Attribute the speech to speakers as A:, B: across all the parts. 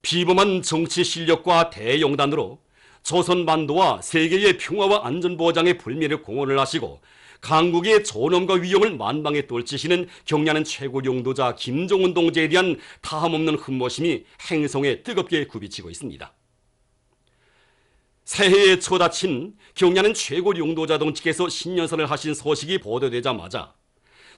A: 비범한 정치 실력과 대용단으로 조선 반도와 세계의 평화와 안전보장의 불미를 공헌을 하시고 강국의 존엄과 위엄을 만방에 떨치시는 경ля는 최고 용도자 김정은 동지에 대한 타함없는 흠모심이 행성에 뜨겁게 굽이치고 있습니다. 새해에 처다친 경ля는 최고 용도자 동지께서 신년사를 하신 소식이 보도되자마자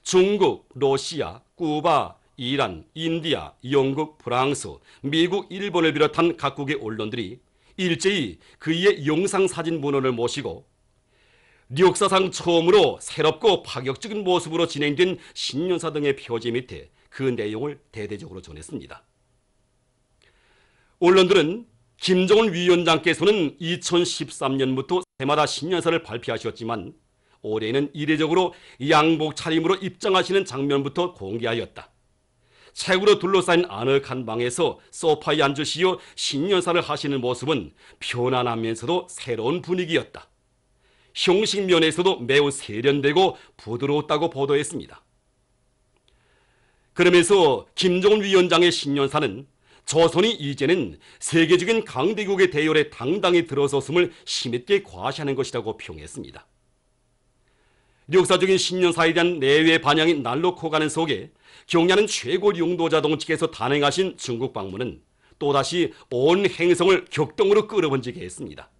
A: 중국, 러시아, 쿠바, 이란, 인디아, 영국, 프랑스, 미국, 일본을 비롯한 각국의 언론들이 일제히 그의 영상사진 문헌을 모시고 역사상 처음으로 새롭고 파격적인 모습으로 진행된 신년사 등의 표지 밑에 그 내용을 대대적으로 전했습니다. 언론들은 김정은 위원장께서는 2013년부터 해마다 신년사를 발표하셨지만 올해는 이례적으로 양복 차림으로 입장하시는 장면부터 공개하였다. 책으로 둘러싸인 아늑한 방에서 소파에 앉으시어 신년사를 하시는 모습은 편안하면서도 새로운 분위기였다. 형식 면에서도 매우 세련되고 부드러웠다고 보도했습니다. 그러면서 김정은 위원장의 신년사는 조선이 이제는 세계적인 강대국의 대열에 당당히 들어섰음을 힘있게 과시하는 것이라고 평했습니다. 역사적인 신년사에 대한 내외 반향이 날로 커가는 속에 경ля는 최고 용도자 동지께서 단행하신 중국 방문은 또다시 온 행성을 격동으로 끌어번지게 했습니다.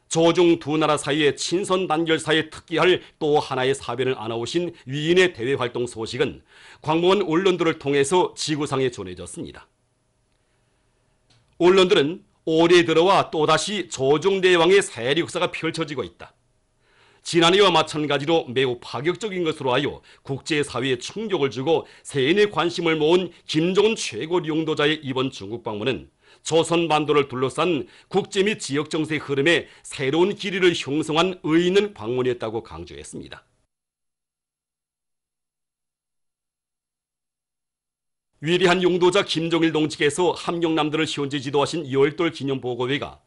A: 조중 두 나라 사이의 친선 단결사에 특기할 또 하나의 사변을 안아오신 위인의 대외 활동 소식은 광범한 언론들을 통해서 지구상에 전해졌습니다. 언론들은 올해 들어와 또다시 조중대왕의 세력사가 펼쳐지고 있다. 지난해와 마찬가지로 매우 파격적인 것으로 하여 국제사회에 충격을 주고 세인의 관심을 모은 김정은 최고 용도자의 이번 중국 방문은 조선 반도를 둘러싼 국제 및 지역 정세의 흐름에 새로운 길이를 형성한 의의 있는 방문이었다고 강조했습니다. 위대한 용도자 김정일 동지께서 함경남도를 현지 지도하신 열돌 기념보고회가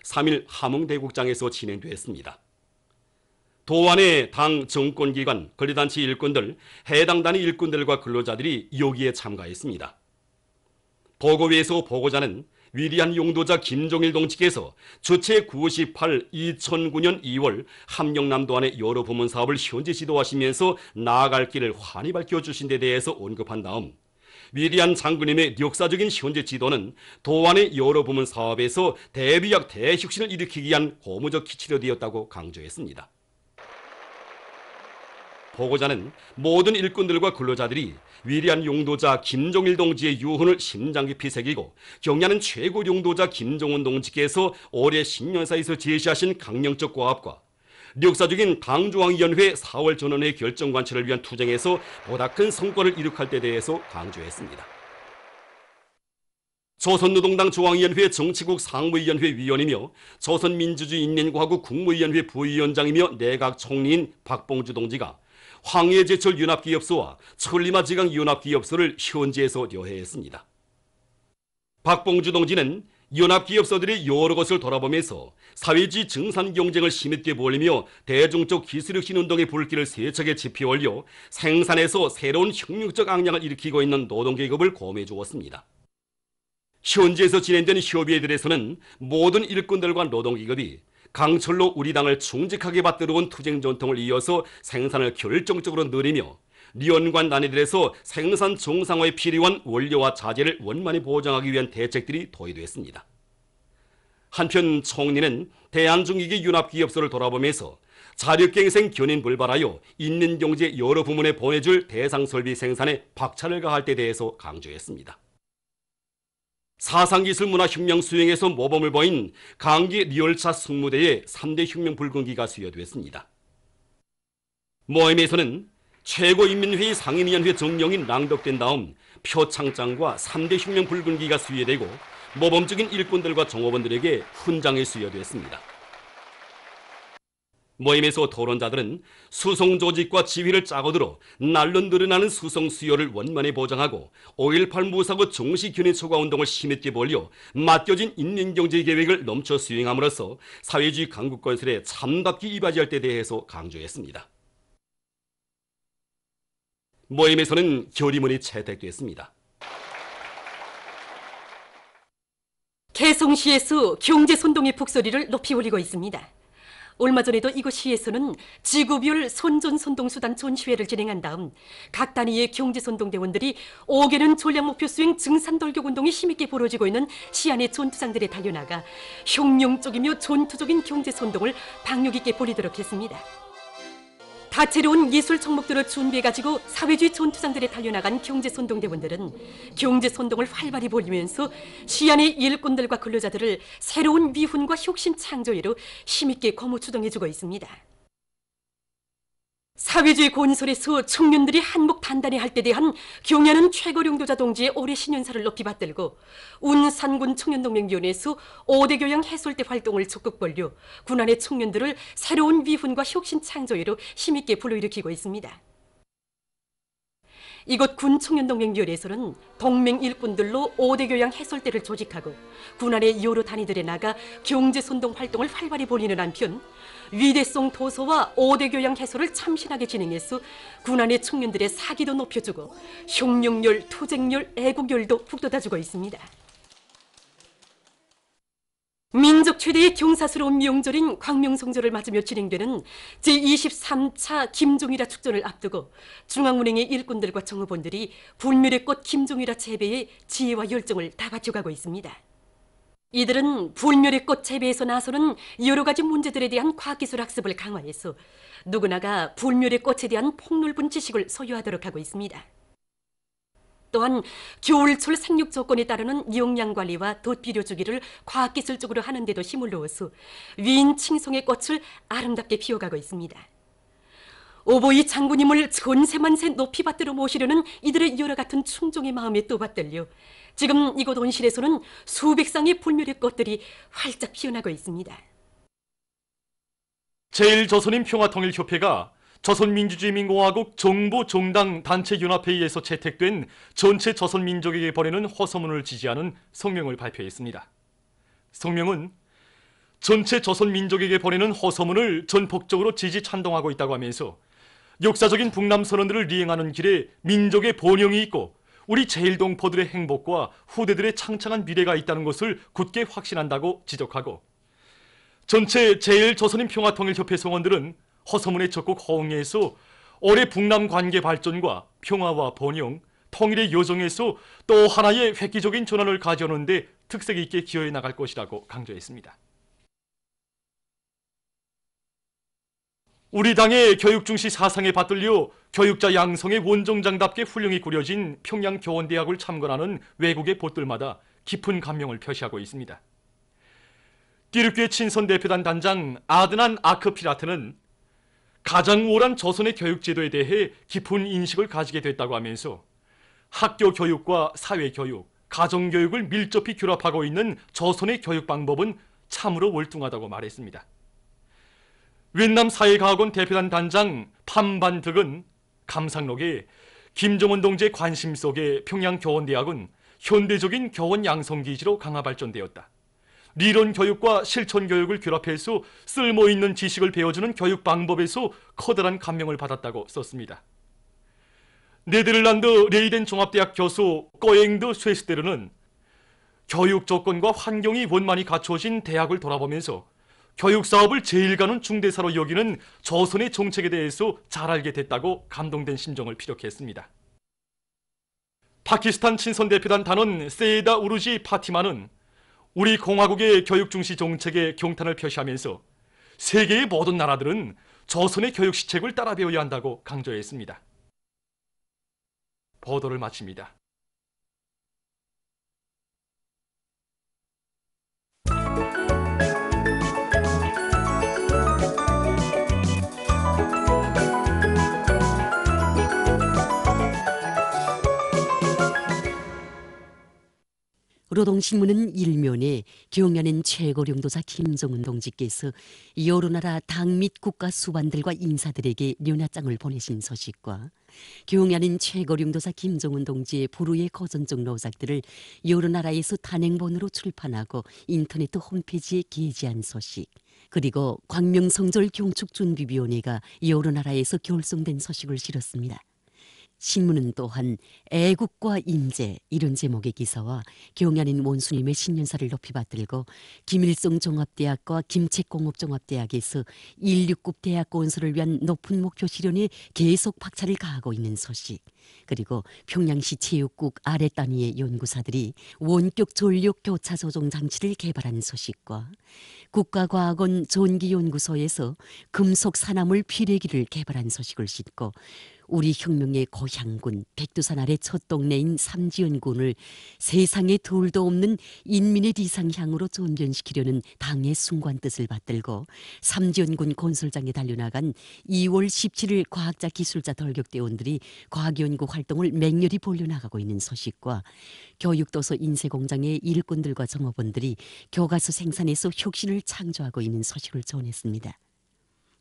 A: 3일 함흥대국장에서 진행됐습니다. 도안의 당 정권기관, 권리단체 일꾼들, 해당 단위 일꾼들과 근로자들이 여기에 참가했습니다. 보고회에서 보고자는 위대한 용도자 김정일 동지께서 주체 98 2009년 2월 함경남도안의 여러 부문 사업을 현지 지도하시면서 나아갈 길을 환히 밝혀주신 데 대해서 언급한 다음 위대한 장군님의 역사적인 현지 지도는 도안의 여러 부문 사업에서 대비약 대혁신을 일으키기 위한 고무적 기치로 되었다고 강조했습니다. 보고자는 모든 일꾼들과 근로자들이 위대한 용도자 김정일 동지의 유훈을 심장 깊이 새기고 경ля는 최고 용도자 김정은 동지께서 올해 신년사에서 제시하신 강령적 고압과 역사적인 당중앙위원회 4월 전원회 결정 관철을 위한 투쟁에서 보다 큰 성과를 이룩할 데 대해서 강조했습니다. 조선노동당 중앙위원회 정치국 상무위원회 위원이며 조선민주주의인민공화국 국무위원회 부위원장이며 내각 총리인 박봉주 동지가 황해제철 연합기업소와 천리마지강 연합기업소를 현지에서 여회했습니다. 박봉주 동지는 연합기업소들이 여러 것을 돌아보면서 사회주의 증산경쟁을 힘있게 벌이며 대중적 기술혁신 운동의 불길을 세차게 지피 올려 생산에서 새로운 혁명적 악량을 일으키고 있는 노동계급을 고매해 주었습니다. 현지에서 진행된 협의회들에서는 모든 일꾼들과 노동기업이 강철로 우리 당을 충직하게 받들어온 투쟁 전통을 이어서 생산을 결정적으로 늘리며 연관 단위들에서 생산 정상화에 필요한 원료와 자재를 원만히 보장하기 위한 대책들이 도입됐습니다. 한편 총리는 대한중기계 융합기업소를 돌아보면서 자력갱생 견인 불발하여 있는 경제 여러 부문에 보내줄 대상설비 생산에 박차를 가할 데 대해서 강조했습니다. 사상기술문화혁명 수행에서 모범을 보인 강기 리얼차 승무대의 3대 혁명 불금기가 수여됐습니다. 모임에서는 최고인민회의 상임위원회 정령이 낭독된 다음 표창장과 3대 혁명 불금기가 수여되고 모범적인 일꾼들과 종업원들에게 훈장이 수여됐습니다. 모임에서 토론자들은 수송 조직과 지휘를 짜고들어 날로 늘어나는 수송 수요를 원만히 보장하고 5.18 무사고 정시 견인 초과 운동을 힘있게 벌려 맡겨진 인민경제 계획을 넘쳐 수행함으로써 사회주의 강국 건설에 참답게 이바지할 데 대해서 강조했습니다. 모임에서는 결의문이 채택됐습니다.
B: 개성시에서 경제선동의 북소리를 높이 올리고 있습니다. 얼마 전에도 이곳 시에서는 지구별 선전선동수단 전시회를 진행한 다음 각 단위의 경제선동대원들이 5개년 전략목표 수행 증산돌격운동이 힘있게 벌어지고 있는 시안의 전투장들에 달려나가 혁명적이며 전투적인 경제선동을 박력 있게 벌이도록 했습니다. 다채로운 예술 종목들을 준비해가지고 사회주의 전투장들에 달려나간 경제선동대원들은 경제선동을 활발히 벌이면서 시안의 일꾼들과 근로자들을 새로운 위훈과 혁신 창조회로 힘있게 거무추동해주고 있습니다. 사회주의 건설에서 청년들이 한몫 단단히 할 때 대한 경야는 최고령도자 동지의 올해 신년사를 높이 받들고 운산군 청년동맹위원회에서 5대 교양 해설대 활동을 적극 벌려 군안의 청년들을 새로운 위훈과 혁신 창조회로 힘있게 불러일으키고 있습니다. 이곳 군청년동맹위원회에서는 동맹 일꾼들로 5대 교양 해설대를 조직하고 군안의 여러 단위들에 나가 경제선동 활동을 활발히 벌이는 한편 위대성 도서와 5대 교양 해설을 참신하게 진행해서 군안의 청년들의 사기도 높여주고 혁명열, 투쟁열, 애국열도 북돋아주고 있습니다. 민족 최대의 경사스러운 명절인 광명성절을 맞으며 진행되는 제23차 김종일화 축전을 앞두고 중앙은행의 일꾼들과 정의원들이 불멸의 꽃 김종일화 재배에 지혜와 열정을 다 바쳐가고 있습니다. 이들은 불멸의 꽃 재배에서 나서는 여러 가지 문제들에 대한 과학기술 학습을 강화해서 누구나가 불멸의 꽃에 대한 폭넓은 지식을 소유하도록 하고 있습니다. 또한 겨울철 생육 조건에 따르는 영양관리와 돛비료 주기를 과학기술적으로 하는 데도 힘을 넣어서 위인 칭송의 꽃을 아름답게 피워가고 있습니다. 오보이 장군님을 전세만세 높이 받들어 모시려는 이들의 여러 같은 충종의 마음에 또 받들려 지금 이곳 온실에서는 수백 쌍의 불멸의 꽃들이 활짝 피어나고 있습니다.
C: 제1조선인평화통일협회가 조선민주주의민공화국 정부정당 단체연합회의에서 채택된 전체 조선민족에게 보내는 호소문을 지지하는 성명을 발표했습니다. 성명은 전체 조선민족에게 보내는 호소문을 전폭적으로 지지 찬동하고 있다고 하면서 역사적인 북남선언들을 리행하는 길에 민족의 번영이 있고 우리 제1동포들의 행복과 후대들의 창창한 미래가 있다는 것을 굳게 확신한다고 지적하고 전체 제1조선인평화통일협회 성원들은 호소문에 적극 호응해서 올해 북남 관계 발전과 평화와 번영, 통일의 여정에서 또 하나의 획기적인 전환을 가져오는 데 특색 있게 기여해 나갈 것이라고 강조했습니다. 우리 당의 교육 중시 사상에 받들려 교육자 양성의 원정장답게 훌륭히 꾸려진 평양교원대학을 참관하는 외국의 보들마다 깊은 감명을 표시하고 있습니다. 띠르케 친선 대표단 단장 아드난 아크피라트는 가장 우월한 조선의 교육제도에 대해 깊은 인식을 가지게 됐다고 하면서 학교 교육과 사회교육, 가정교육을 밀접히 결합하고 있는 조선의 교육 방법은 참으로 월등하다고 말했습니다. 윈남 사회과학원 대표단 단장 판반득은 감상록에 김정은 동지의 관심 속에 평양교원대학은 현대적인 교원 양성기지로 강화 발전되었다. 리론 교육과 실천 교육을 결합해서 쓸모있는 지식을 배워주는 교육 방법에서 커다란 감명을 받았다고 썼습니다. 네덜란드 레이덴 종합대학 교수 꼬앵드 쇠스테르는 교육 조건과 환경이 원만히 갖추어진 대학을 돌아보면서 교육 사업을 제일 가는 중대사로 여기는 조선의 정책에 대해서 잘 알게 됐다고 감동된 심정을 피력했습니다. 파키스탄 친선 대표단 단원 세이다 우르지 파티마는 우리 공화국의 교육 중시 정책에 경탄을 표시하면서 세계의 모든 나라들은 조선의 교육 시책을 따라 배워야 한다고 강조했습니다. 보도를 마칩니다.
D: 노동신문은 일면에 경연인 최고령도사 김정은 동지께서 여러 나라 당 및 국가 수반들과 인사들에게 연하장을 보내신 소식과 경연인 최고령도사 김정은 동지의 불후의 거전적 노작들을 여러 나라에서 단행본으로 출판하고 인터넷 홈페이지에 게재한 소식, 그리고 광명성절 경축준비위원회가 여러 나라에서 결성된 소식을 실었습니다. 신문은 또한 애국과 인재 이런 제목의 기사와 경연인 원수님의 신년사를 높이 받들고 김일성 종합대학과 김책공업종합대학에서 169 대학 건설을 위한 높은 목표 실현에 계속 박차를 가하고 있는 소식, 그리고 평양시 체육국 아래 단위의 연구사들이 원격 전력 교차 조종 장치를 개발한 소식과 국가과학원 전기연구소에서 금속 산화물 피뢰기를 개발한 소식을 싣고 우리 혁명의 고향군 백두산 아래 첫 동네인 삼지연군을 세상에 둘도 없는 인민의 리상향으로 전변시키려는 당의 숭고한 뜻을 받들고 삼지연군 건설장에 달려나간 2월 17일 과학자 기술자 돌격대원들이 과학연구 활동을 맹렬히 벌려나가고 있는 소식과 교육도서 인쇄공장의 일꾼들과 정업원들이 교과서 생산에서 혁신을 창조하고 있는 소식을 전했습니다.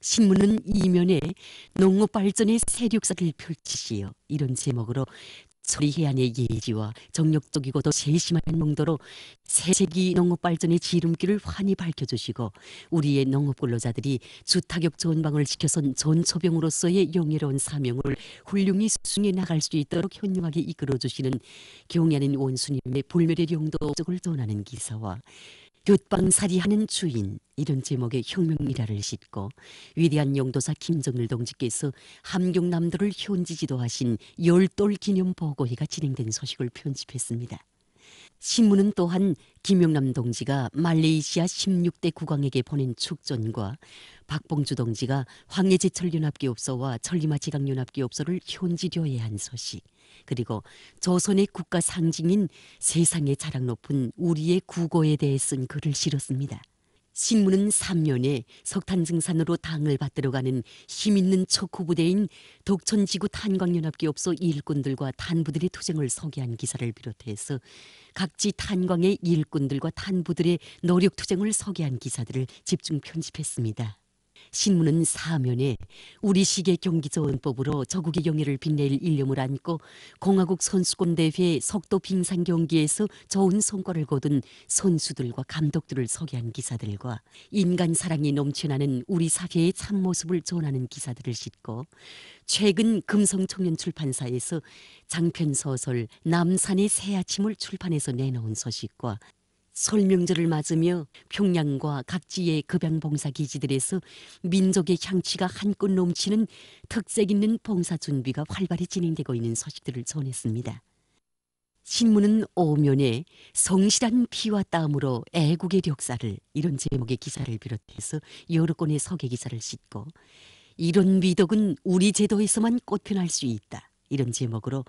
D: 신문은 이면에 농업 발전의 세력사를 펼치시오 이런 제목으로 소리 해안의 예지와 정력적이고도 세심한 농도로 세세기 농업 발전의 지름길을 환히 밝혀주시고 우리의 농업 근로자들이 주타격 전방을 지켜선 전초병으로서의 영예로운 사명을 훌륭히 수행해 나갈 수 있도록 현명하게 이끌어주시는 경연인 원수님의 불멸의 용도적을 전하는 기사와 둯방살이하는 주인 이런 제목의 혁명 일화를 싣고 위대한 용도사 김정일 동지께서 함경남도를 현지 지도하신 열돌 기념 보고회가 진행된 소식을 편집했습니다. 신문은 또한 김영남 동지가 말레이시아 16대 국왕에게 보낸 축전과 박봉주 동지가 황해제철연합기업소와 천리마지강연합기업소를 현지 교회한 소식, 그리고 조선의 국가 상징인 세상에 자랑 높은 우리의 국어에 대해 쓴 글을 실었습니다. 신문은 3면에 석탄증산으로 당을 받들어가는 힘있는 척후부대인 독천지구 탄광연합기업소 일꾼들과 탄부들의 투쟁을 소개한 기사를 비롯해서 각지 탄광의 일꾼들과 탄부들의 노력투쟁을 소개한 기사들을 집중 편집했습니다. 신문은 4면에 우리 시계 경기조언법으로 저국의 영예를 빛낼 일념을 안고 공화국 선수권대회 속도 빙상 경기에서 좋은 성과를 거둔 선수들과 감독들을 소개한 기사들과 인간 사랑이 넘쳐나는 우리 사회의 참모습을 전하는 기사들을 싣고 최근 금성청년 출판사에서 장편소설 남산의 새아침을 출판해서 내놓은 소식과 설명절을 맞으며 평양과 각지의 급양봉사기지들에서 민족의 향취가 한껏 넘치는 특색 있는 봉사 준비가 활발히 진행되고 있는 소식들을 전했습니다. 신문은 5면에 성실한 피와 땀으로 애국의 역사를 이런 제목의 기사를 비롯해서 여러 건의 소개 기사를 싣고 이런 미덕은 우리 제도에서만 꽃피날 수 있다 이런 제목으로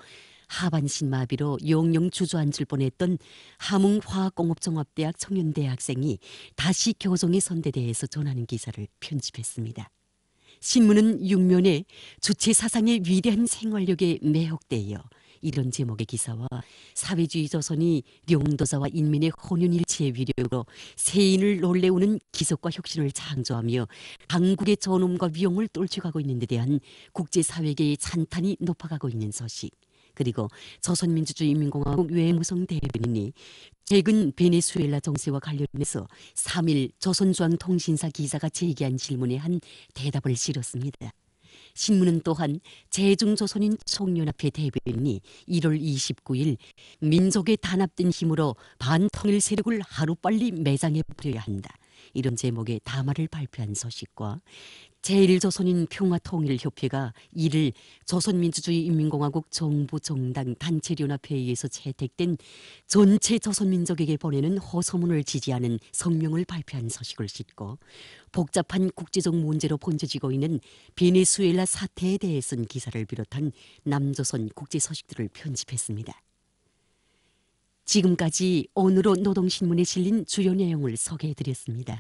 D: 하반신 마비로 영영 주저앉을 뻔했던 함흥화학공업종합대학 청년대학생이 다시 교정의 선대대에서 전하는 기사를 편집했습니다. 신문은 6면에 주체 사상의 위대한 생활력에 매혹되어 이런 제목의 기사와 사회주의 조선이 용도사와 인민의 혼연일체의 위력으로 세인을 놀래우는 기적과 혁신을 창조하며 강국의 전엄과 위용을 떨쳐가고 있는 데 대한 국제사회계의 찬탄이 높아가고 있는 소식, 그리고 조선민주주의인민공화국 외무성 대변인이 최근 베네수엘라 정세와 관련해서 3일 조선중앙통신사 기자가 제기한 질문에 한 대답을 실었습니다. 신문은 또한 제중조선인 총연합회 대변인이 1월 29일 민족의 단합된 힘으로 반통일 세력을 하루빨리 매장해 버려야 한다 이런 제목의 담화를 발표한 소식과 제1조선인 평화통일협회가 이를 조선민주주의인민공화국 정부정당 단체연합회의에서 채택된 전체 조선민족에게 보내는 호소문을 지지하는 성명을 발표한 소식을 싣고 복잡한 국제적 문제로 번져지고 있는 베네수엘라 사태에 대해 쓴 기사를 비롯한 남조선 국제 소식들을 편집했습니다. 지금까지 오늘로 노동신문에 실린 주요 내용을 소개해드렸습니다.